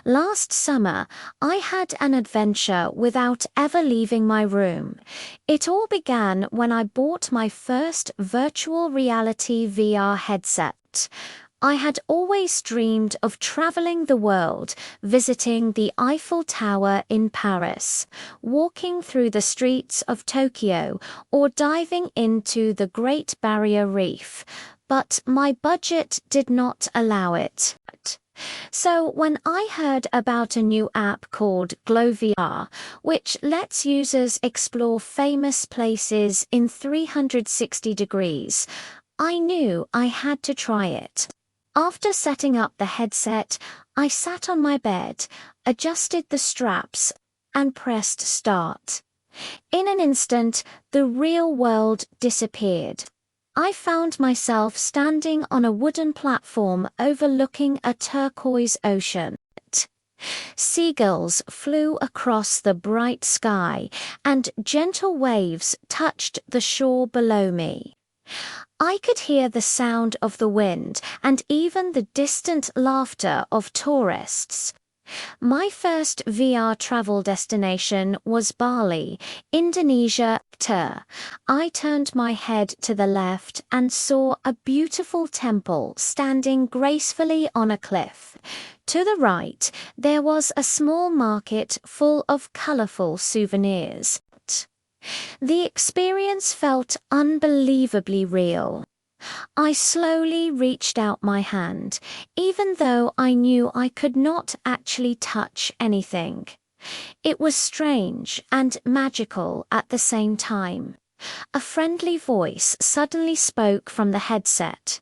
Last summer, I had an adventure without ever leaving my room. It all began when I bought my first virtual reality VR headset. I had always dreamed of traveling the world, visiting the Eiffel Tower in Paris, walking through the streets of Tokyo, or diving into the Great Barrier Reef. But my budget did not allow it. So when I heard about a new app called GlowVR, which lets users explore famous places in 360 degrees, I knew I had to try it. After setting up the headset, I sat on my bed, adjusted the straps, and pressed start. In an instant, the real world disappeared. I found myself standing on a wooden platform overlooking a turquoise ocean. Seagulls flew across the bright sky, and gentle waves touched the shore below me. I could hear the sound of the wind and even the distant laughter of tourists. My first VR travel destination was Bali, Indonesia. I turned my head to the left and saw a beautiful temple standing gracefully on a cliff. To the right, there was a small market full of colorful souvenirs. The experience felt unbelievably real. I slowly reached out my hand, even though I knew I could not actually touch anything. It was strange and magical at the same time. A friendly voice suddenly spoke from the headset.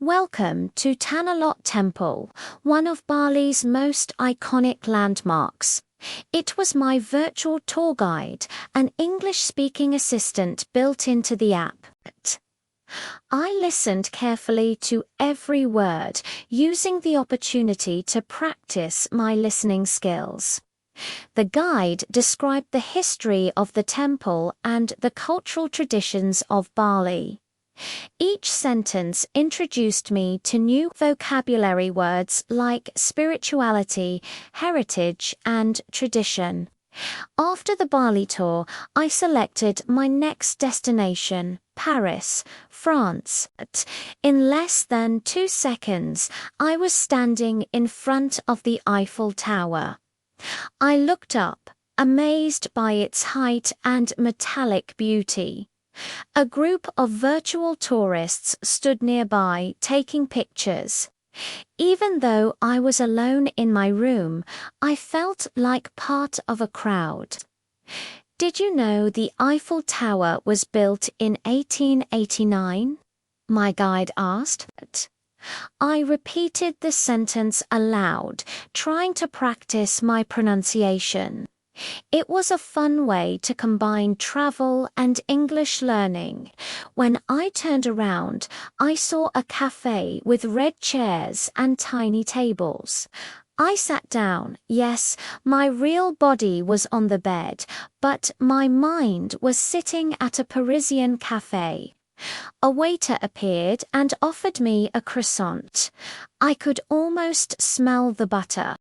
"Welcome to Tanalot Temple, one of Bali's most iconic landmarks." It was my virtual tour guide, an English-speaking assistant built into the app. I listened carefully to every word, using the opportunity to practice my listening skills. The guide described the history of the temple and the cultural traditions of Bali. Each sentence introduced me to new vocabulary words like spirituality, heritage, and tradition. After the Bali tour, I selected my next destination, Paris, France. In less than 2 seconds, I was standing in front of the Eiffel Tower. I looked up, amazed by its height and metallic beauty. A group of virtual tourists stood nearby taking pictures. Even though I was alone in my room, I felt like part of a crowd. "Did you know the Eiffel Tower was built in 1889? My guide asked. I repeated the sentence aloud, trying to practice my pronunciation. It was a fun way to combine travel and English learning. When I turned around, I saw a cafe with red chairs and tiny tables. I sat down. Yes, my real body was on the bed, but my mind was sitting at a Parisian cafe. A waiter appeared and offered me a croissant. I could almost smell the butter.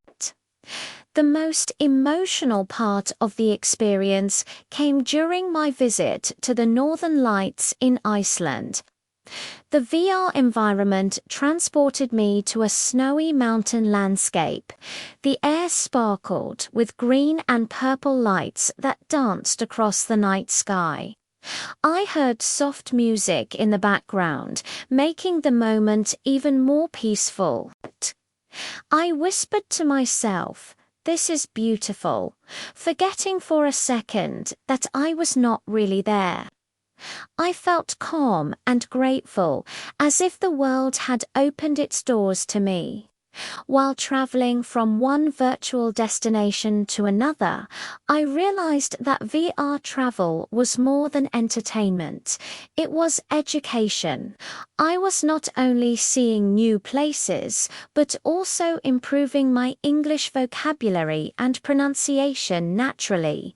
The most emotional part of the experience came during my visit to the Northern Lights in Iceland. The VR environment transported me to a snowy mountain landscape. The air sparkled with green and purple lights that danced across the night sky. I heard soft music in the background, making the moment even more peaceful. I whispered to myself, "This is beautiful," forgetting for a second that I was not really there. I felt calm and grateful, as if the world had opened its doors to me. While traveling from one virtual destination to another, I realized that VR travel was more than entertainment. It was education. I was not only seeing new places, but also improving my English vocabulary and pronunciation naturally.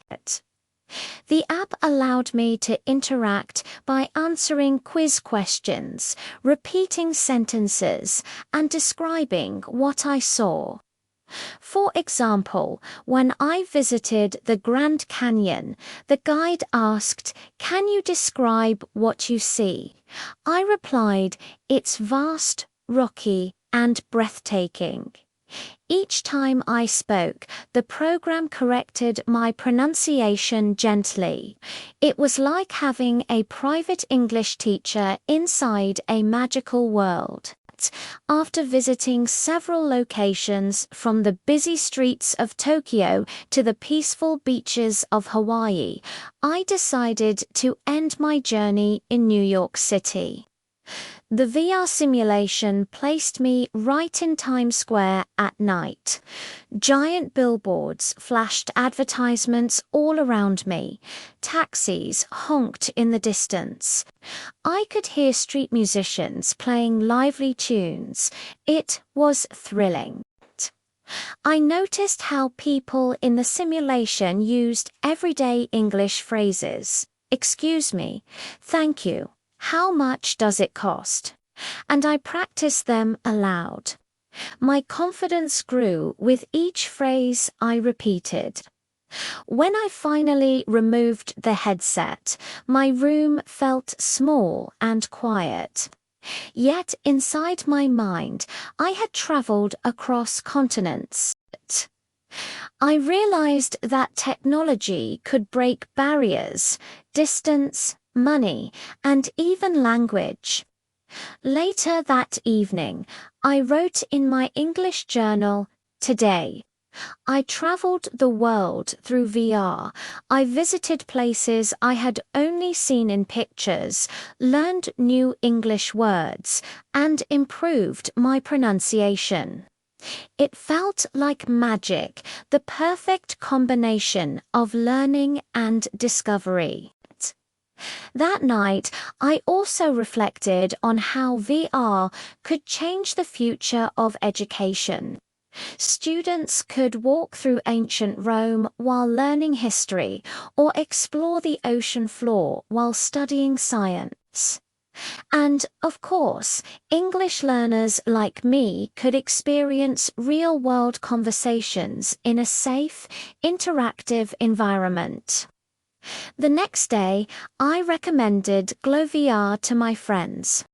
The app allowed me to interact by answering quiz questions, repeating sentences, and describing what I saw. For example, when I visited the Grand Canyon, the guide asked, "Can you describe what you see?" I replied, "It's vast, rocky, and breathtaking." Each time I spoke, the program corrected my pronunciation gently. It was like having a private English teacher inside a magical world. After visiting several locations from the busy streets of Tokyo to the peaceful beaches of Hawaii, I decided to end my journey in New York City. The VR simulation placed me right in Times Square at night. Giant billboards flashed advertisements all around me. Taxis honked in the distance. I could hear street musicians playing lively tunes. It was thrilling. I noticed how people in the simulation used everyday English phrases. "Excuse me," "Thank you," "How much does it cost?" And I practiced them aloud. My confidence grew with each phrase I repeated. When I finally removed the headset, my room felt small and quiet. Yet inside my mind, I had traveled across continents. I realized that technology could break barriers, distance, money, and even language. Later that evening, I wrote in my English journal, "Today, I traveled the world through VR. I visited places I had only seen in pictures, learned new English words, and improved my pronunciation." It felt like magic, the perfect combination of learning and discovery. That night, I also reflected on how VR could change the future of education. Students could walk through ancient Rome while learning history, or explore the ocean floor while studying science. And, of course, English learners like me could experience real-world conversations in a safe, interactive environment. The next day, I recommended GlowVR to my friends.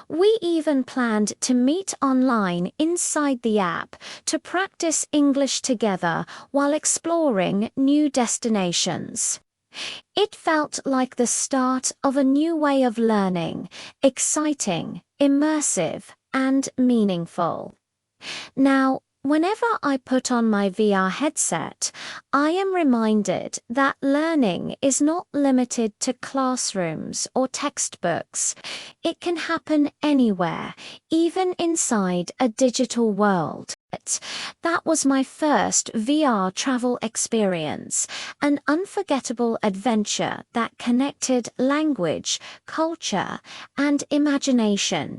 We even planned to meet online inside the app to practice English together while exploring new destinations. It felt like the start of a new way of learning, exciting, immersive, and meaningful. Now, whenever I put on my VR headset, I am reminded that learning is not limited to classrooms or textbooks. It can happen anywhere, even inside a digital world. That was my first VR travel experience, an unforgettable adventure that connected language, culture, and imagination.